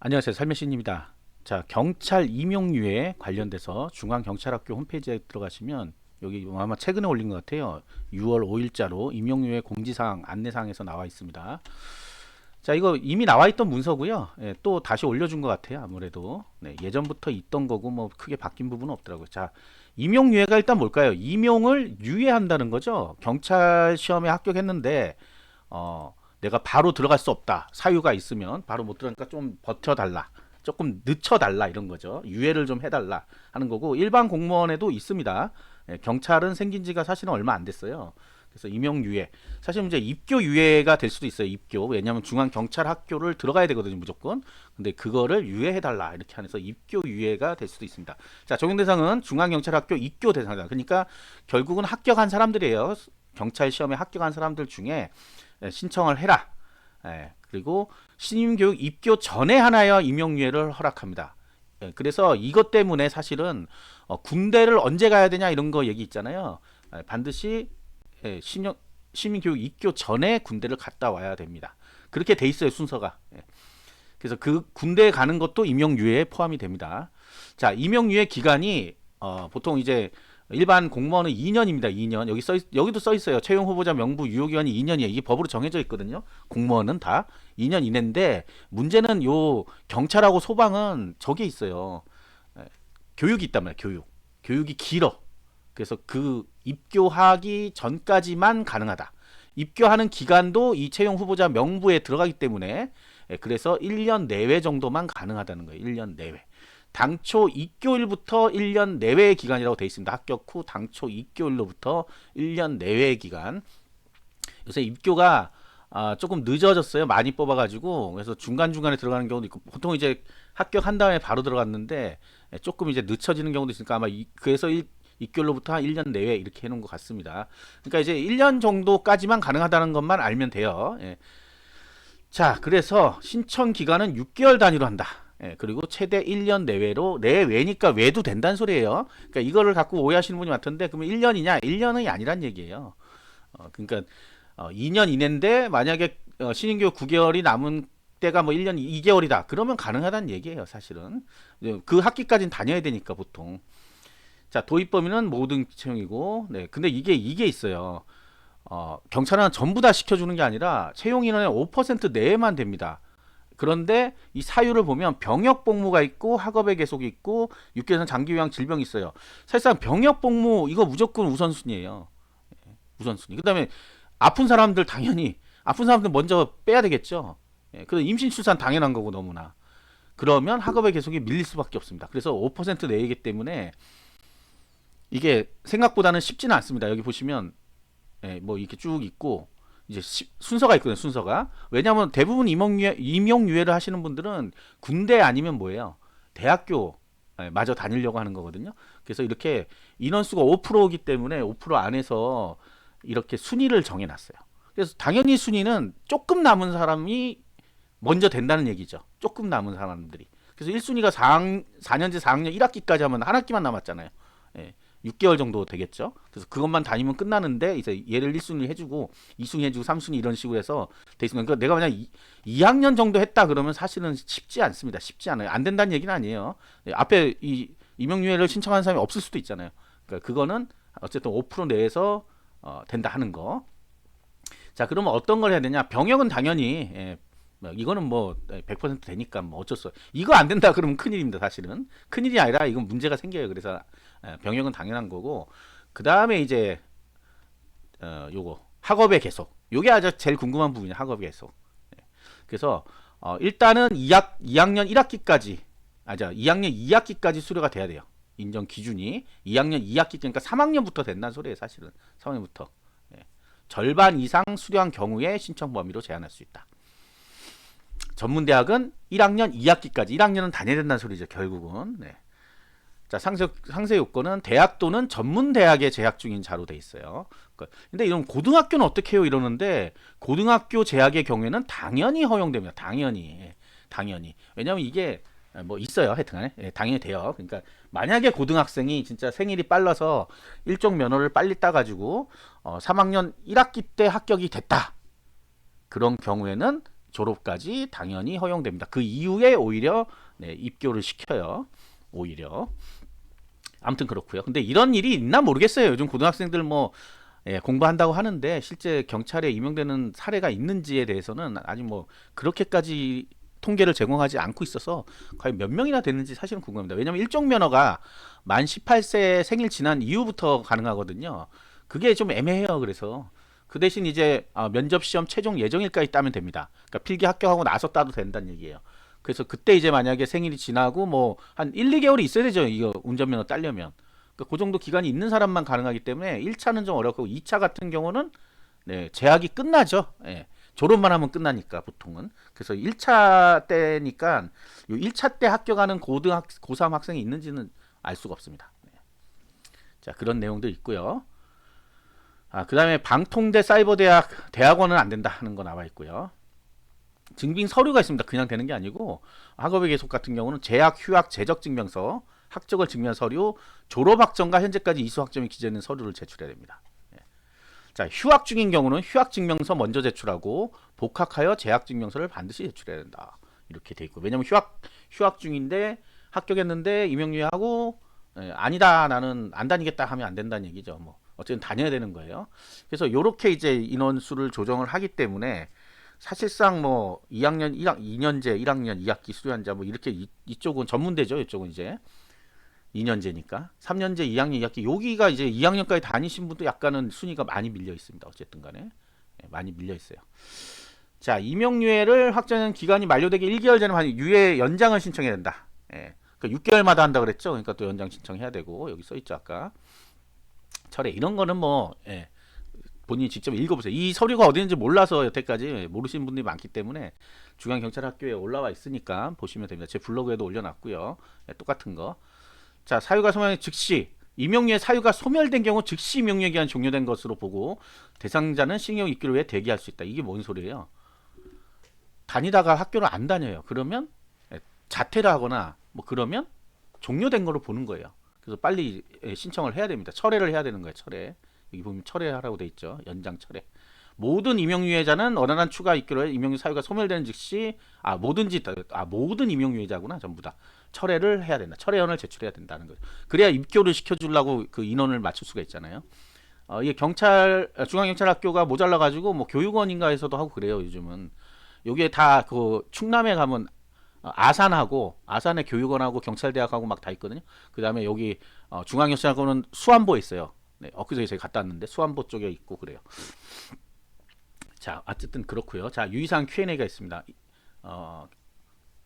안녕하세요. 살면신입니다. 자, 경찰 임용유예 관련돼서 중앙경찰학교 홈페이지에 들어가시면 여기 아마 최근에 올린 것 같아요. 6월 5일자로 임용유예 공지사항 안내사항에서 나와 있습니다. 자, 이거 이미 나와 있던 문서고요. 예, 또 다시 올려준 것 같아요. 아무래도 네, 예전부터 있던 거고 뭐 크게 바뀐 부분은 없더라고요. 자, 임용유예가 일단 뭘까요? 임용을 유예한다는 거죠. 경찰 시험에 합격했는데 내가 바로 들어갈 수 없다. 사유가 있으면 바로 못 들어가니까 좀 버텨달라. 조금 늦춰달라 이런 거죠. 유예를 좀 해달라 하는 거고 일반 공무원에도 있습니다. 예, 경찰은 생긴 지가 사실은 얼마 안 됐어요. 그래서 임용유예. 사실 이제 입교유예가 될 수도 있어요. 입교. 왜냐하면 중앙경찰학교를 들어가야 되거든요. 무조건. 근데 그거를 유예해달라 이렇게 하면서 입교유예가 될 수도 있습니다. 자, 적용 대상은 중앙경찰학교 입교 대상이다. 그러니까 결국은 합격한 사람들이에요. 경찰 시험에 합격한 사람들 중에 신청을 해라. 그리고 신임교육 입교 전에 하나여 임용유예를 허락합니다. 그래서 이것 때문에 사실은 군대를 언제 가야 되냐 이런 거 얘기 있잖아요. 반드시 시민교육 입교 전에 군대를 갔다 와야 됩니다. 그렇게 돼 있어요, 순서가. 그래서 그 군대에 가는 것도 임용유예에 포함이 됩니다. 자, 임용유예 기간이 보통 이제 일반 공무원은 2년입니다. 2년. 여기도 써 있어요. 채용 후보자 명부 유효 기간이 2년이에요. 이게 법으로 정해져 있거든요. 공무원은 다 2년 이내인데 문제는 요 경찰하고 소방은 저게 있어요. 교육이 있단 말이에요. 교육이 길어. 그래서 그 입교하기 전까지만 가능하다. 입교하는 기간도 이 채용 후보자 명부에 들어가기 때문에 그래서 1년 내외 정도만 가능하다는 거예요. 1년 내외. 당초 2개월부터 1년 내외의 기간이라고 되어 있습니다. 합격 후 당초 2개월로부터 1년 내외의 기간. 요새 입교가 조금 늦어졌어요. 많이 뽑아가지고 그래서 중간중간에 들어가는 경우도 있고 보통 이제 합격한 다음에 바로 들어갔는데 조금 이제 늦춰지는 경우도 있으니까 아마 그래서 2개월로부터 한 1년 내외 이렇게 해놓은 것 같습니다. 그러니까 이제 1년 정도까지만 가능하다는 것만 알면 돼요. 예. 자, 그래서 신청 기간은 6개월 단위로 한다. 그리고 최대 1년 내외로 내외니까 외도 된다는 소리예요. 그러니까 이거를 갖고 오해하시는 분이 많던데 그러면 1년이냐? 1년이 아니란 얘기예요. 그러니까 2년 이내인데 만약에 신인교육 9개월이 남은 때가 뭐 1년 2개월이다. 그러면 가능하다는 얘기예요, 사실은. 그 학기까지는 다녀야 되니까 보통. 자, 도입 범위는 모든 채용이고. 네. 근데 이게 있어요. 경찰은 전부 다 시켜주는 게 아니라 채용 인원의 5% 내외만 됩니다. 그런데 이 사유를 보면 병역 복무가 있고 학업의 계속이 있고 육개월 장기 요양 질병이 있어요. 사실상 병역 복무 이거 무조건 우선순위예요. 우선순위. 그다음에 아픈 사람들 당연히 아픈 사람들 먼저 빼야 되겠죠. 그래서 임신 출산 당연한 거고 너무나. 그러면 학업의 계속이 밀릴 수밖에 없습니다. 그래서 5% 내이기 때문에 이게 생각보다는 쉽지는 않습니다. 여기 보시면 뭐 이렇게 쭉 있고 이제 순서가 있거든요. 순서가. 왜냐하면 대부분 임용유예를 하시는 분들은 군대 아니면 뭐예요? 대학교 마저 다니려고 하는 거거든요. 그래서 이렇게 인원수가 5%이기 때문에 5% 안에서 이렇게 순위를 정해놨어요. 그래서 당연히 순위는 조금 남은 사람이 먼저 된다는 얘기죠. 조금 남은 사람들이. 그래서 1순위가 4년제 4학년 1학기까지 하면 한 학기만 남았잖아요. 예. 6개월 정도 되겠죠. 그래서 그것만 다니면 끝나는데 이제 얘를 1순위 해주고 2순위 해주고 3순위 이런 식으로 해서 돼 있으면 그러니까 내가 만약 2학년 정도 했다 그러면 사실은 쉽지 않습니다. 쉽지 않아요. 안 된다는 얘기는 아니에요. 앞에 이 임용유예를 신청하는 사람이 없을 수도 있잖아요. 그러니까 그거는 어쨌든 5% 내에서 된다 하는 거. 자, 그러면 어떤 걸 해야 되냐? 병역은 당연히 이거는 뭐 100% 되니까 뭐 어쩔 수 없어요. 이거 안 된다 그러면 큰일입니다. 사실은 큰일이 아니라 이건 문제가 생겨요. 그래서 병역은 당연한 거고 그 다음에 이제 요거 학업의 계속 요게 아주 제일 궁금한 부분이에요. 학업의 계속. 그래서 일단은 2학년 1학기까지 2학년 2학기까지 수료가 돼야 돼요. 인정 기준이 2학년 2학기 그러니까 3학년부터 된다는 소리예요. 사실은 3학년부터 절반 이상 수료한 경우에 신청 범위로 제한할 수 있다. 전문대학은 1학년 2학기까지 1학년은 다녀야 된다는 소리죠. 결국은. 네. 자, 상세 요건은 대학 또는 전문대학에 재학 중인 자로 돼 있어요. 근데 이런 고등학교는 어떻게 해요? 이러는데 고등학교 재학의 경우에는 당연히 허용됩니다. 당연히. 왜냐하면 이게 뭐 있어요. 하여튼간에 당연히 돼요. 그러니까 만약에 고등학생이 진짜 생일이 빨라서 일종 면허를 빨리 따가지고 3학년 1학기 때 합격이 됐다. 그런 경우에는 졸업까지 당연히 허용됩니다. 그 이후에 오히려 네, 입교를 시켜요. 오히려. 아무튼 그렇고요. 근데 이런 일이 있나 모르겠어요. 요즘 고등학생들 뭐 예, 공부한다고 하는데 실제 경찰에 임용되는 사례가 있는지에 대해서는 아직 뭐 그렇게까지 통계를 제공하지 않고 있어서 과연 몇 명이나 됐는지 사실은 궁금합니다. 왜냐하면 일종 면허가 만 18세 생일 지난 이후부터 가능하거든요. 그게 좀 애매해요. 그래서 그 대신 이제 면접 시험 최종 예정일까지 따면 됩니다. 그러니까 필기 합격하고 나서 따도 된다는 얘기예요. 그래서 그때 이제 만약에 생일이 지나고 뭐 한 1, 2개월이 있어야 되죠. 이거 운전면허 따려면. 그러니까 그 정도 기간이 있는 사람만 가능하기 때문에 1차는 좀 어렵고 2차 같은 경우는 네, 제약이 끝나죠. 예. 졸업만 하면 끝나니까 보통은. 그래서 1차 때니까 요 1차 때 합격하는 고3 학생이 있는지는 알 수가 없습니다. 네. 자, 그런 내용도 있고요. 그다음에 방통대 사이버대학 대학원은 안 된다 하는 거 나와 있고요. 증빙 서류가 있습니다. 그냥 되는 게 아니고 학업의 계속 같은 경우는 재학, 휴학, 재적 증명서, 학적을 증명한 서류, 졸업 학점과 현재까지 이수 학점이 기재된 서류를 제출해야 됩니다. 예. 자, 휴학 중인 경우는 휴학 증명서 먼저 제출하고 복학하여 재학 증명서를 반드시 제출해야 된다. 이렇게 돼 있고 왜냐면 휴학 중인데 합격했는데 임용유예하고 아니다 나는 안 다니겠다 하면 안 된다는 얘기죠. 뭐 어쨌든 다녀야 되는 거예요. 그래서 이렇게 이제 인원수를 조정을 하기 때문에 사실상 뭐 2학년 2년제 1학년 2학기 수료한자 뭐 이렇게 이쪽은 전문대죠. 이쪽은 이제 2년제니까 3년제 2학년 2학기 여기가 이제 2학년까지 다니신 분도 약간은 순위가 많이 밀려 있습니다. 어쨌든 간에 많이 밀려 있어요. 자, 임용유예를 확정한 기간이 만료되기 1개월 전에 유예 연장을 신청해야 된다. 예. 그러니까 6개월마다 한다 그랬죠. 그러니까 또 연장 신청해야 되고 여기 써 있죠 아까. 철회 이런 거는 뭐 본인이 직접 읽어보세요. 이 서류가 어디 있는지 몰라서 여태까지 모르시는 분들이 많기 때문에 중앙경찰학교에 올라와 있으니까 보시면 됩니다. 제 블로그에도 올려놨고요. 똑같은 거. 자, 사유가 소멸 즉시 임용유예 사유가 소멸된 경우 즉시 임용유예 기한 종료된 것으로 보고 대상자는 징역 입기를 위해 대기할 수 있다. 이게 뭔 소리예요? 다니다가 학교를 안 다녀요. 그러면 자퇴를 하거나 뭐 그러면 종료된 걸로 보는 거예요. 그래서 빨리 신청을 해야 됩니다. 철회를 해야 되는 거예요. 철회. 여기 보면 철회하라고 돼 있죠. 연장 철회. 모든 임용유예자는 원활한 추가 입기로 해 임용유 사유가 소멸되는 즉시 모든 임용유예자구나 전부 다 철회를 해야 된다. 철회원을 제출해야 된다는 거죠. 그래야 입교를 시켜주려고 그 인원을 맞출 수가 있잖아요. 이게 중앙경찰학교가 모자라 가지고 뭐 교육원인가에서도 하고 그래요. 요즘은 요게 다 그 충남에 가면 아산의 교육원하고 경찰대학하고 막 다 있거든요. 그 다음에 여기 중앙경찰학교는 수안보에 있어요. 네, 엊그제 저희 갔다 왔는데 수안보 쪽에 있고 그래요. 자, 어쨌든 그렇고요. 자, 유의사항 Q&A가 있습니다.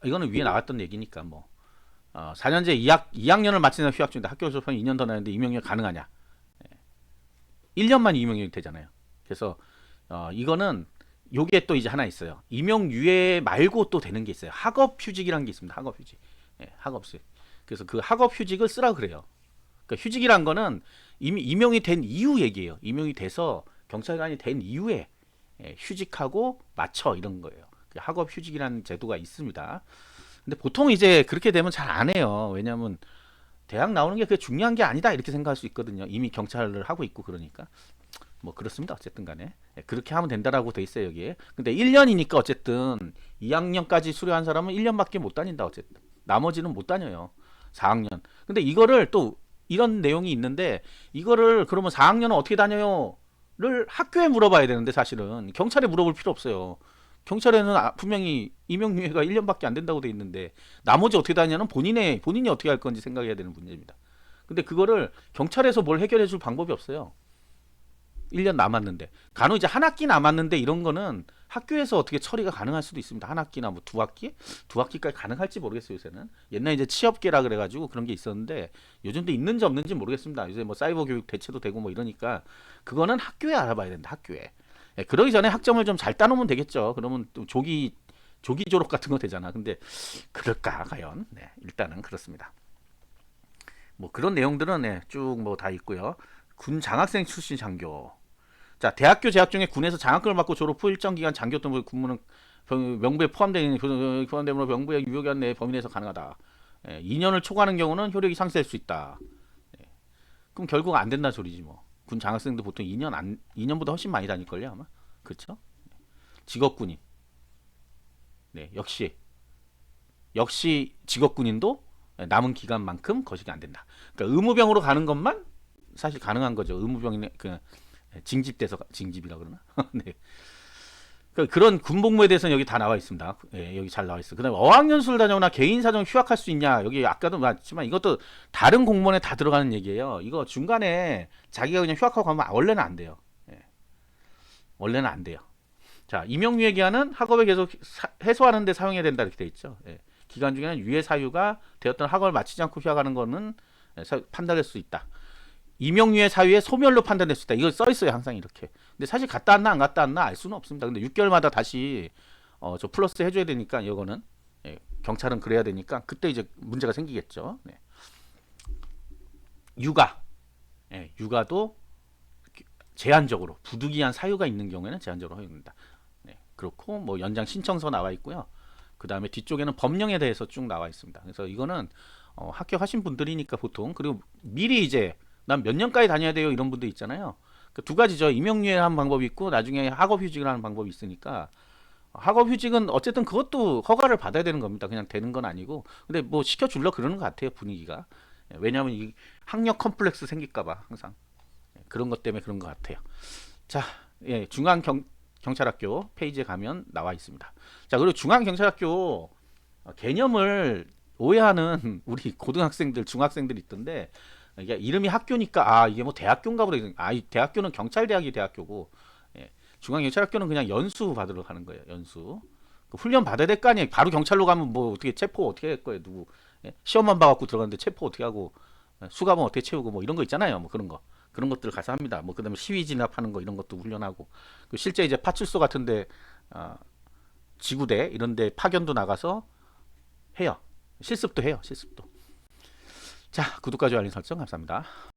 이거는 위에 나왔던 얘기니까 뭐 4년제 2학년을 마치는 휴학 중인데 학교 졸업하면 2년 더 나는데 임용이 가능하냐? 1년만 임용이 되잖아요. 그래서 이거는 요게 또 이제 하나 있어요. 임용유예 말고 또 되는 게 있어요. 학업휴직이라는 게 있습니다. 학업휴직. 학업휴직. 그래서 그 학업휴직을 쓰라 그래요. 그러니까 휴직이란 거는 이미 임용이 된 이후 얘기예요. 임용이 돼서 경찰관이 된 이후에 휴직하고 마쳐 이런 거예요. 학업휴직이라는 제도가 있습니다. 근데 보통 이제 그렇게 되면 잘 안 해요. 왜냐하면 대학 나오는 게 그게 중요한 게 아니다 이렇게 생각할 수 있거든요. 이미 경찰을 하고 있고 그러니까. 뭐 그렇습니다. 어쨌든 간에 그렇게 하면 된다라고 돼 있어요 여기에. 근데 1년이니까 어쨌든 2학년까지 수료한 사람은 1년밖에 못 다닌다. 어쨌든 나머지는 못 다녀요. 4학년. 근데 이거를 또 이런 내용이 있는데 이거를 그러면 4학년은 어떻게 다녀요?를 학교에 물어봐야 되는데 사실은 경찰에 물어볼 필요 없어요. 경찰에는 분명히 임용유예가 1년밖에 안 된다고 돼 있는데 나머지 어떻게 다니냐는 본인이 어떻게 할 건지 생각해야 되는 문제입니다. 근데 그거를 경찰에서 뭘 해결해 줄 방법이 없어요. 1년 남았는데 간혹 이제 한 학기 남았는데 이런 거는 학교에서 어떻게 처리가 가능할 수도 있습니다. 한 학기나 뭐 두 학기? 두 학기까지 가능할지 모르겠어요. 요새는 옛날에 이제 취업계라 그래가지고 그런 게 있었는데 요즘도 있는지 없는지 모르겠습니다. 요새 뭐 사이버 교육 대체도 되고 뭐 이러니까 그거는 학교에 알아봐야 된다. 학교에. 그러기 전에 학점을 좀 잘 따놓으면 되겠죠. 그러면 또 조기 졸업 같은 거 되잖아. 근데 그럴까 과연? 네, 일단은 그렇습니다. 뭐 그런 내용들은 쭉 뭐 다 있고요. 군 장학생 출신 장교. 자, 대학교 재학 중에 군에서 장학금을 받고 졸업 후 일정 기간 장교 또는 군무는 명부에 포함되므로 명부에 유효기간 내에 범위 내에서 가능하다. 2년을 초과하는 경우는 효력이 상쇄될 수 있다. 그럼 결국 안 된다 소리지 뭐. 군 장학생도 보통 2년보다 훨씬 많이 다닐걸요 아마. 그렇죠? 직업군인. 네, 역시 직업군인도 남은 기간만큼 거식이 안 된다. 그러니까 의무병으로 가는 것만 사실 가능한 거죠. 의무병이 그 징집돼서 징집이라 그러나? 네. 그러니까 그런 군복무에 대해서는 여기 다 나와 있습니다. 예, 여기 잘 나와 있어. 그다음에 어학연수를 다녀오나 개인 사정 휴학할 수 있냐? 여기 아까도 말했지만 이것도 다른 공무원에 다 들어가는 얘기예요. 이거 중간에 자기가 그냥 휴학하고 가면 원래는 안 돼요. 예, 원래는 안 돼요. 자, 임용유예 기한은 학업에 계속 해소하는 데 사용해야 된다 이렇게 돼 있죠. 예. 기간 중에는 유예 사유가 되었던 학업을 마치지 않고 휴학하는 거는 판단할 수 있다. 임용유예 사유에 소멸로 판단될 수 있다. 이거 써 있어요, 항상 이렇게. 근데 사실 갔다 왔나 안 갔다 왔나 알 수는 없습니다. 근데 6개월마다 다시 저 플러스 해줘야 되니까 이거는 예, 경찰은 그래야 되니까 그때 이제 문제가 생기겠죠. 네. 육아, 예, 육아도 제한적으로 부득이한 사유가 있는 경우에는 제한적으로 허용된다. 네, 그렇고 뭐 연장 신청서 나와 있고요. 그 다음에 뒤쪽에는 법령에 대해서 쭉 나와 있습니다. 그래서 이거는 합격하신 분들이니까 보통 그리고 미리 이제 난 몇 년까지 다녀야 돼요 이런 분들 있잖아요. 그 두 가지죠. 임용유예 하는 방법이 있고 나중에 학업휴직을 하는 방법이 있으니까 학업휴직은 어쨌든 그것도 허가를 받아야 되는 겁니다. 그냥 되는 건 아니고 근데 뭐 시켜줄러 그러는 것 같아요 분위기가. 왜냐하면 이 학력 컴플렉스 생길까봐 항상 그런 것 때문에 그런 것 같아요. 자, 예, 중앙경찰학교 페이지에 가면 나와 있습니다. 자, 그리고 중앙경찰학교 개념을 오해하는 우리 고등학생들, 중학생들 있던데 이게 이름이 학교니까 이게 뭐 대학교인가 보다. 이 대학교는 경찰대학이 대학교고 예, 중앙경찰학교는 그냥 연수 받으러 가는 거예요. 연수. 그 훈련 받아야 될 거 아니에요. 바로 경찰로 가면 뭐 어떻게 체포 어떻게 할 거예요, 누구? 예, 시험만 봐갖고 들어갔는데 체포 어떻게 하고 수감은 어떻게 채우고 뭐 이런 거 있잖아요. 뭐 그런 거. 그런 것들을 가서 합니다. 뭐 그다음에 시위 진압하는 거 이런 것도 훈련하고 그 실제 이제 파출소 같은데 지구대 이런데 파견도 나가서 해요. 실습도 해요. 실습도. 자, 구독과 좋아요 알림 설정 감사합니다.